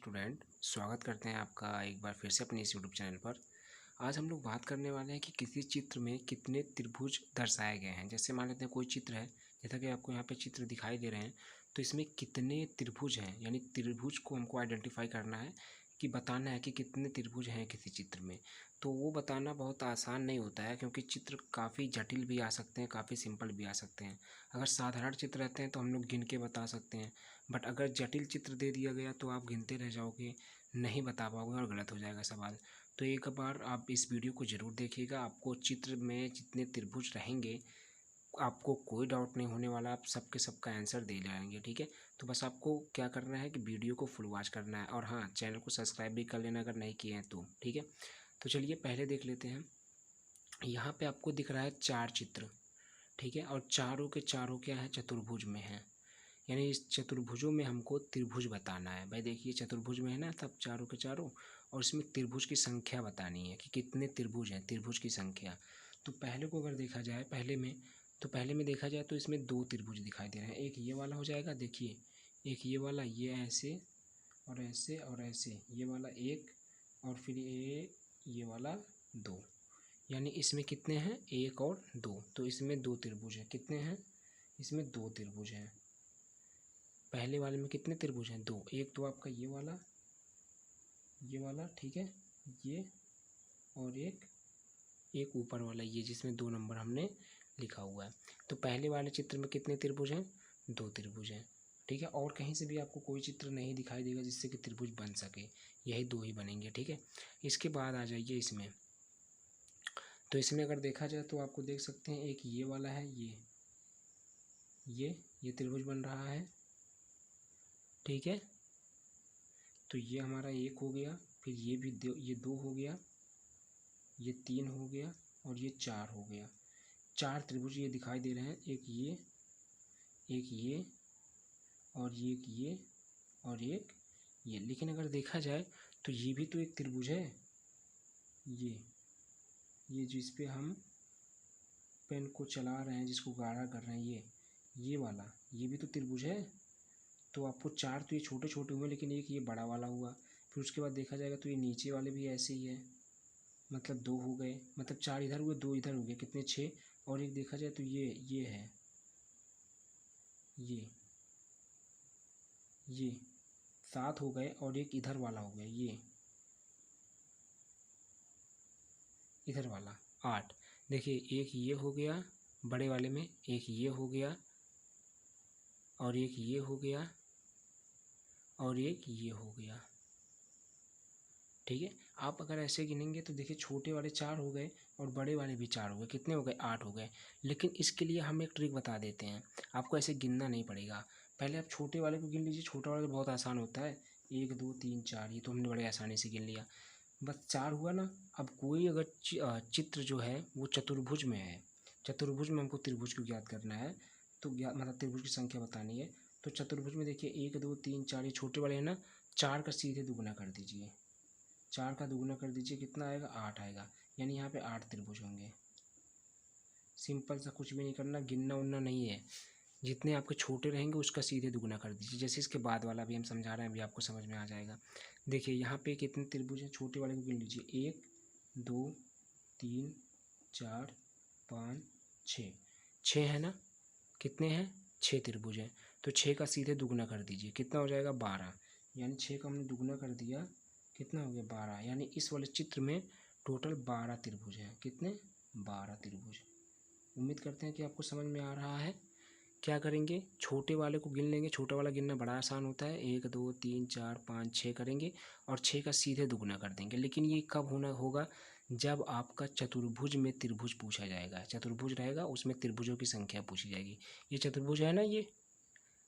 Student, स्वागत करते हैं आपका एक बार फिर से अपने इस यूट्यूब चैनल पर। आज हम लोग बात करने वाले हैं कि किसी चित्र में कितने त्रिभुज दर्शाए गए हैं। जैसे मान लेते हैं कोई चित्र है, जैसा कि आपको यहाँ पे चित्र दिखाई दे रहे हैं, तो इसमें कितने त्रिभुज हैं, यानी त्रिभुज को हमको आइडेंटिफाई करना है कि बताना है कि कितने त्रिभुज हैं किसी चित्र में। तो वो बताना बहुत आसान नहीं होता है, क्योंकि चित्र काफ़ी जटिल भी आ सकते हैं, काफ़ी सिंपल भी आ सकते हैं। अगर साधारण चित्र रहते हैं तो हम लोग गिन के बता सकते हैं, बट अगर जटिल चित्र दे दिया गया तो आप गिनते रह जाओगे, नहीं बता पाओगे और गलत हो जाएगा सवाल। तो एक बार आप इस वीडियो को ज़रूर देखिएगा। आपको चित्र में जितने त्रिभुज रहेंगे, आपको कोई डाउट नहीं होने वाला, आप सबके सबका आंसर दे जाएंगे। ठीक है, तो बस आपको क्या करना है कि वीडियो को फुल वॉच करना है, और हाँ, चैनल को सब्सक्राइब भी कर लेना अगर नहीं किए हैं तो। ठीक है, तो चलिए पहले देख लेते हैं। यहाँ पे आपको दिख रहा है 4 चित्र। ठीक है, और चारों के चारों क्या है, चतुर्भुज में है। यानी इस चतुर्भुजों में हमको त्रिभुज बताना है। भाई देखिए, चतुर्भुज में है ना, तब चारों के चारों, और इसमें त्रिभुज की संख्या बतानी है कि कितने त्रिभुज हैं, त्रिभुज की संख्या। तो पहले को अगर देखा जाए, पहले में देखा जाए तो इसमें 2 त्रिभुज दिखाई दे रहे हैं। एक ये वाला हो जाएगा, देखिए, एक ये वाला, ये ऐसे और ऐसे और ऐसे, ये वाला एक, और फिर ये वाला 2। यानी इसमें कितने हैं, 1 और 2, तो इसमें 2 त्रिभुज हैं। कितने हैं, इसमें 2 त्रिभुज हैं। पहले वाले में कितने त्रिभुज हैं, 2। एक तो आपका ये वाला, ठीक है, ये, और एक ऊपर वाला ये, जिसमें 2 नंबर हमने लिखा हुआ है। तो पहले वाले चित्र में कितने त्रिभुज हैं, 2 त्रिभुज हैं। ठीक है, और कहीं से भी आपको कोई चित्र नहीं दिखाई देगा जिससे कि त्रिभुज बन सके, यही 2 ही बनेंगे। ठीक है, इसके बाद आ जाइए इसमें। तो इसमें अगर देखा जाए तो आपको देख सकते हैं, एक ये वाला है, ये त्रिभुज बन रहा है। ठीक है, तो ये हमारा 1 हो गया, फिर ये भी ये 2 हो गया, ये 3 हो गया, और ये 4 हो गया। 4 त्रिभुज ये दिखाई दे रहे हैं, एक ये, और ये, और एक ये। लेकिन अगर देखा जाए तो ये भी तो एक त्रिभुज है। ये जिस पे हम पेन को चला रहे हैं, जिसको गाढ़ा कर रहे हैं, ये वाला, ये भी तो त्रिभुज है। तो आपको 4 तो ये छोटे छोटे हुए, लेकिन एक ये बड़ा वाला हुआ। फिर उसके बाद देखा जाएगा तो ये नीचे वाले भी ऐसे ही है, मतलब 2 हो गए, मतलब 4 इधर हुए, 2 इधर हो गए, कितने, 6। और एक देखा जाए तो ये है, ये 7 हो गए, और एक इधर वाला हो गया, ये इधर वाला 8। देखिए, एक ये हो गया बड़े वाले में, एक ये हो गया, और एक ये हो गया, और एक ये हो गया। ठीक है, आप अगर ऐसे गिनेंगे तो देखिए, छोटे वाले 4 हो गए और बड़े वाले भी 4 हो गए, कितने हो गए, 8 हो गए। लेकिन इसके लिए हम एक ट्रिक बता देते हैं, आपको ऐसे गिनना नहीं पड़ेगा। पहले आप छोटे वाले को गिन लीजिए, छोटा वाला तो बहुत आसान होता है, 1 2 3 4, ये तो हमने बड़े आसानी से गिन लिया। बस 4 हुआ ना। अब कोई अगर चित्र जो है वो चतुर्भुज में है, चतुर्भुज में हमको त्रिभुज को ज्ञात करना है, तो मतलब त्रिभुज की संख्या बतानी है। तो चतुर्भुज में देखिए, 1 2 3 4, ये छोटे वाले हैं ना, 4 का सीधे दुगुना कर दीजिए, 4 का दुगुना कर दीजिए, कितना आएगा, 8 आएगा। यानी यहाँ पे 8 त्रिभुज होंगे। सिंपल सा, कुछ भी नहीं करना, गिनना उनना नहीं है। जितने आपके छोटे रहेंगे उसका सीधे दुगुना कर दीजिए। जैसे इसके बाद वाला भी हम समझा रहे हैं, अभी आपको समझ में आ जाएगा। देखिए यहाँ पे कितने त्रिभुज हैं, छोटे वाले को गिन लीजिए, 1 2 3 4 5 6, 6 है ना। कितने हैं, 6 त्रिभुज हैं। तो 6 का सीधे दुगुना कर दीजिए, कितना हो जाएगा, 12। यानी 6 का हमने दुगुना कर दिया, कितना हो गया, 12। यानी इस वाले चित्र में टोटल 12 त्रिभुज हैं। कितने, 12 त्रिभुज। उम्मीद करते हैं कि आपको समझ में आ रहा है। क्या करेंगे, छोटे वाले को गिन लेंगे, छोटा वाला गिनना बड़ा आसान होता है, 1 2 3 4 5 6 करेंगे, और 6 का सीधे दुगुना कर देंगे। लेकिन ये कब होगा, जब आपका चतुर्भुज में त्रिभुज पूछा जाएगा। चतुर्भुज रहेगा, उसमें त्रिभुजों की संख्या पूछी जाएगी। ये चतुर्भुज है ना, ये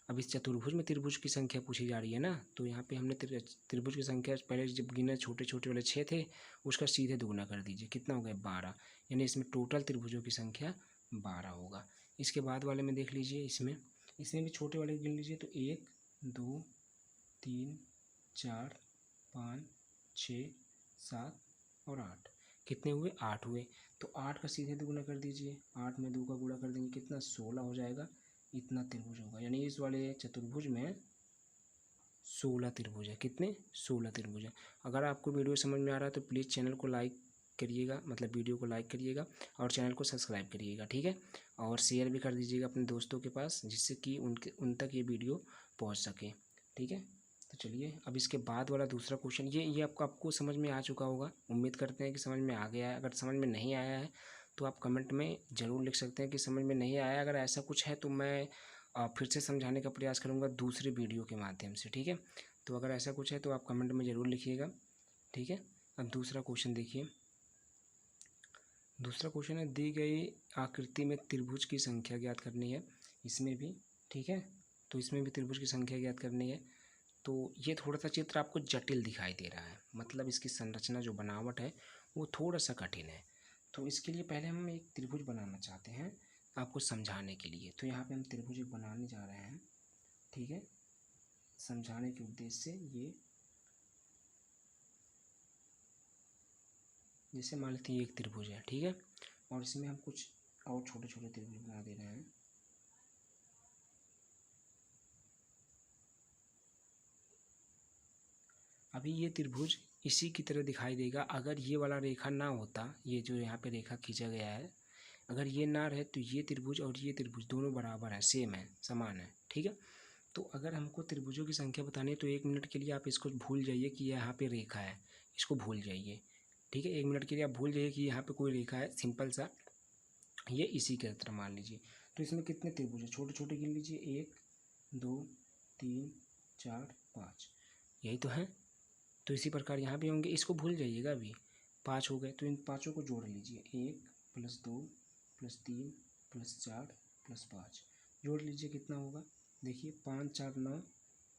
अब इस चतुर्भुज में त्रिभुज की संख्या पूछी जा रही है ना, तो यहाँ पे हमने त्रिभुज की संख्या पहले जब गिना, छोटे छोटे वाले 6 थे, उसका सीधे दुगुना कर दीजिए, कितना हो गया, 12। यानी इसमें टोटल त्रिभुजों की संख्या 12 होगा। इसके बाद वाले में देख लीजिए, इसमें भी छोटे वाले गिन लीजिए, तो 1 2 3 4 5 6 7 और 8, कितने हुए, 8 हुए। तो 8 का सीधे दुगुना कर दीजिए, 8 में 2 का गुणा कर देंगे, कितना, 16 हो जाएगा। इतना त्रिभुज होगा। यानी इस वाले चतुर्भुज में 16 त्रिभुज है। कितने? 16 त्रिभुज है। अगर आपको वीडियो समझ में आ रहा है तो प्लीज़ चैनल को लाइक करिएगा, मतलब वीडियो को लाइक करिएगा और चैनल को सब्सक्राइब करिएगा, ठीक है। और शेयर भी कर दीजिएगा अपने दोस्तों के पास, जिससे कि उन तक ये वीडियो पहुंच सके, ठीक है। तो चलिए अब इसके बाद वाला दूसरा क्वेश्चन, ये आपको समझ में आ चुका होगा, उम्मीद करते हैं कि समझ में आ गया है। अगर समझ में नहीं आया है तो आप कमेंट में ज़रूर लिख सकते हैं कि समझ में नहीं आया। अगर ऐसा कुछ है तो मैं फिर से समझाने का प्रयास करूँगा दूसरी वीडियो के माध्यम से, ठीक है। तो अगर ऐसा कुछ है तो आप कमेंट में ज़रूर लिखिएगा, ठीक है। अब दूसरा क्वेश्चन देखिए। दूसरा क्वेश्चन है, दी गई आकृति में त्रिभुज की संख्या ज्ञात करनी है। इसमें भी, ठीक है, तो इसमें भी त्रिभुज की संख्या ज्ञात करनी है। तो ये थोड़ा सा चित्र आपको जटिल दिखाई दे रहा है, मतलब इसकी संरचना जो बनावट है वो थोड़ा सा कठिन है। तो इसके लिए पहले हम एक त्रिभुज बनाना चाहते हैं आपको समझाने के लिए। तो यहाँ पे हम त्रिभुज एक बनाने जा रहे हैं, ठीक है, समझाने के उद्देश्य से। ये जैसे मान लेते हैं एक त्रिभुज है, ठीक है, और इसमें हम कुछ और छोटे छोटे त्रिभुज बना दे रहे हैं। अभी ये त्रिभुज इसी की तरह दिखाई देगा अगर ये वाला रेखा ना होता, ये जो यहाँ पे रेखा खींचा गया है, अगर ये ना रहे तो ये त्रिभुज और ये त्रिभुज दोनों बराबर है, सेम है, समान है, ठीक है। तो अगर हमको त्रिभुजों की संख्या बतानी है तो 1 मिनट के लिए आप इसको भूल जाइए कि यहाँ पे रेखा है, इसको भूल जाइए, ठीक है। 1 मिनट के लिए आप भूल जाइए कि यहाँ पे कोई रेखा है, सिंपल सा ये इसी की तरह मान लीजिए। तो इसमें कितने त्रिभुज है, छोटे छोटे गिन लीजिए, 1 2 3 4 5, यही तो है। तो इसी प्रकार यहाँ भी होंगे, इसको भूल जाइएगा। अभी 5 हो गए तो इन पाँचों को जोड़ लीजिए, 1 + 2 + 3 + 4 + 5, जोड़ लीजिए कितना होगा। देखिए 5 4 9,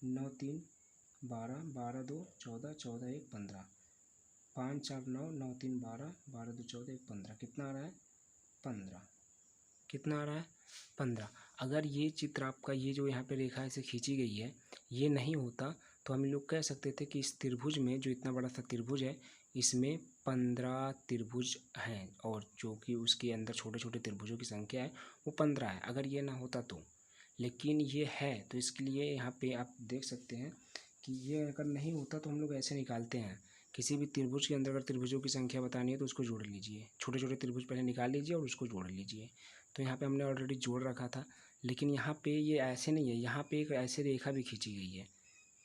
9 3 12, 12 2 14, 14 1 15, 5 4 9, 9 3 12, 12 2 14 1 15, कितना आ रहा है 15, कितना आ रहा है 15। अगर ये चित्र आपका, ये जो यहाँ पे रेखा ऐसे खींची गई है, ये नहीं होता तो हम लोग कह सकते थे कि इस त्रिभुज में, जो इतना बड़ा सा त्रिभुज है, इसमें 15 त्रिभुज हैं और जो कि उसके अंदर छोटे छोटे त्रिभुजों की संख्या है वो 15 है, अगर ये ना होता तो। लेकिन ये है, तो इसके लिए यहाँ पे आप देख सकते हैं कि ये अगर नहीं होता तो हम लोग ऐसे निकालते हैं। किसी भी त्रिभुज के अंदर अगर त्रिभुजों की संख्या बतानी है तो उसको जोड़ लीजिए, छोटे छोटे त्रिभुज पहले निकाल लीजिए और उसको जोड़ लीजिए। तो यहाँ पे हमने ऑलरेडी जोड़ रखा था, लेकिन यहाँ पे ये ऐसे नहीं है, यहाँ पे एक ऐसे रेखा भी खींची गई है,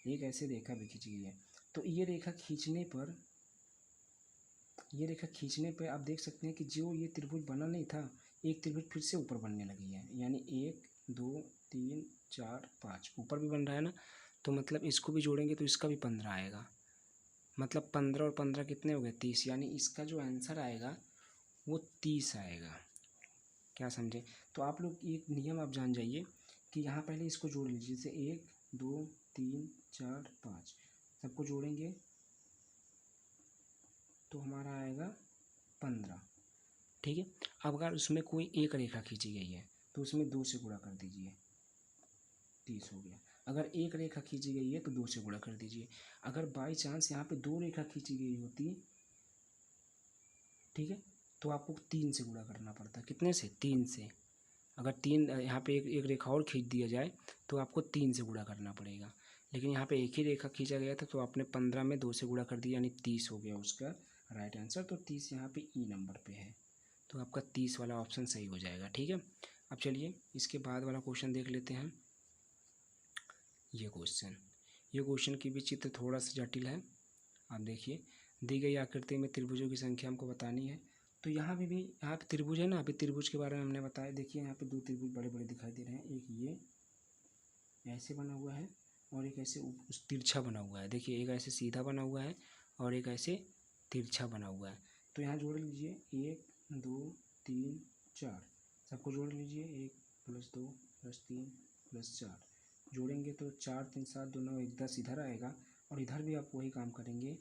एक ऐसे रेखा भी खींची गई है। तो ये रेखा खींचने पर, ये रेखा खींचने पे आप देख सकते हैं कि जो ये त्रिभुज बना नहीं था, एक त्रिभुज फिर से ऊपर बनने लगी है, यानी 1 2 3 4 5 ऊपर भी बन रहा है ना। तो मतलब इसको भी जोड़ेंगे तो इसका भी 15 आएगा, मतलब 15 और 15 कितने हो गए 30, यानी इसका जो आंसर आएगा वो 30 आएगा। क्या समझे? तो आप लोग एक नियम आप जान जाइए कि यहाँ पहले इसको जोड़ लीजिए, जैसे 1 2 3 4 5 सबको जोड़ेंगे तो हमारा आएगा 15, ठीक है। अब अगर उसमें कोई एक रेखा खींची गई है तो उसमें 2 से गुणा कर दीजिए, 30 हो गया। अगर एक रेखा खींची गई है तो 2 से गुणा कर दीजिए। अगर बाई चांस यहाँ पे 2 रेखा खींची गई होती, ठीक है, तो आपको 3 से गुणा करना पड़ता। कितने से? 3 से। अगर 3 यहाँ पे एक रेखा और खींच दिया जाए तो आपको 3 से गुणा करना पड़ेगा, लेकिन यहाँ पे एक ही रेखा खींचा गया था तो आपने 15 में 2 से गुणा कर दिया, यानी 30 हो गया उसका राइट आंसर। तो 30 यहाँ पे ई नंबर पे है, तो आपका 30 वाला ऑप्शन सही हो जाएगा, ठीक है। अब चलिए इसके बाद वाला क्वेश्चन देख लेते हैं। ये क्वेश्चन की भी चित्र थोड़ा सा जटिल है। आप देखिए, दी गई आकृति में त्रिभुजों की संख्या हमको बतानी है। तो यहाँ भी यहाँ पे त्रिभुज है ना, अभी त्रिभुज के बारे में हमने बताया। देखिए यहाँ पे 2 त्रिभुज बड़े बड़े दिखाई दे रहे हैं, एक ये ऐसे बना हुआ है और एक ऐसे उस तिरछा बना हुआ है। देखिए एक ऐसे सीधा बना हुआ है और एक ऐसे तिरछा बना हुआ है। तो यहाँ जोड़ लीजिए 1 2 3 4, सबको जोड़ लीजिए, 1 + 2 + 3 + 4, जोड़ेंगे तो 4 3 7 2 9 1 10 इधर आएगा, और इधर भी आप वही काम करेंगे,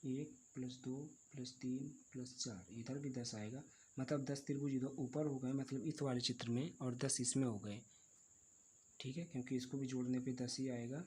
1 + 2 + 3 + 4, इधर भी 10 आएगा। मतलब 10 त्रिभुज इधर ऊपर हो गए, मतलब इस वाले चित्र में, और 10 इसमें हो गए, ठीक है, क्योंकि इसको भी जोड़ने पे 10 ही आएगा।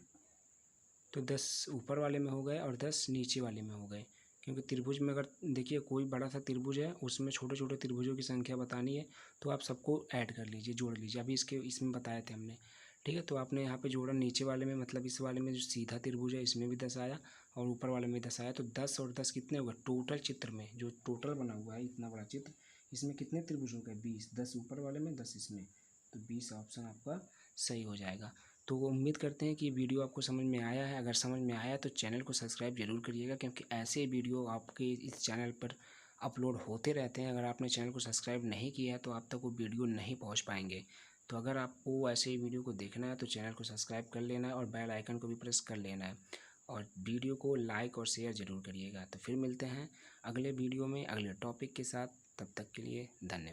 तो 10 ऊपर वाले में हो गए और 10 नीचे वाले में हो गए, क्योंकि त्रिभुज में अगर देखिए कोई बड़ा सा त्रिभुज है, उसमें छोटे छोटे त्रिभुजों की संख्या बतानी है तो आप सबको ऐड कर लीजिए, जोड़ लीजिए। अभी इसमें बताए थे हमने, ठीक है। तो आपने यहाँ पे जोड़ा नीचे वाले में, मतलब इस वाले में जो सीधा त्रिभुज है इसमें भी 10 आया और ऊपर वाले में 10 आया। तो 10 और 10 कितने हुआ टोटल चित्र में, जो टोटल बना हुआ है इतना बड़ा चित्र, इसमें कितने त्रिभुज हो गए 20। 10 ऊपर वाले में 10 इसमें, तो 20 ऑप्शन आपका सही हो जाएगा। तो उम्मीद करते हैं कि वीडियो आपको समझ में आया है। अगर समझ में आया तो चैनल को सब्सक्राइब जरूर करिएगा, क्योंकि ऐसे वीडियो आपके इस चैनल पर अपलोड होते रहते हैं। अगर आपने चैनल को सब्सक्राइब नहीं किया है तो आप तक वो वीडियो नहीं पहुंच पाएंगे। तो अगर आपको ऐसे ही वीडियो को देखना है तो चैनल को सब्सक्राइब कर लेना है और बेल आइकन को भी प्रेस कर लेना है, और वीडियो को लाइक और शेयर ज़रूर करिएगा। तो फिर मिलते हैं अगले वीडियो में अगले टॉपिक के साथ। तब तक के लिए धन्यवाद।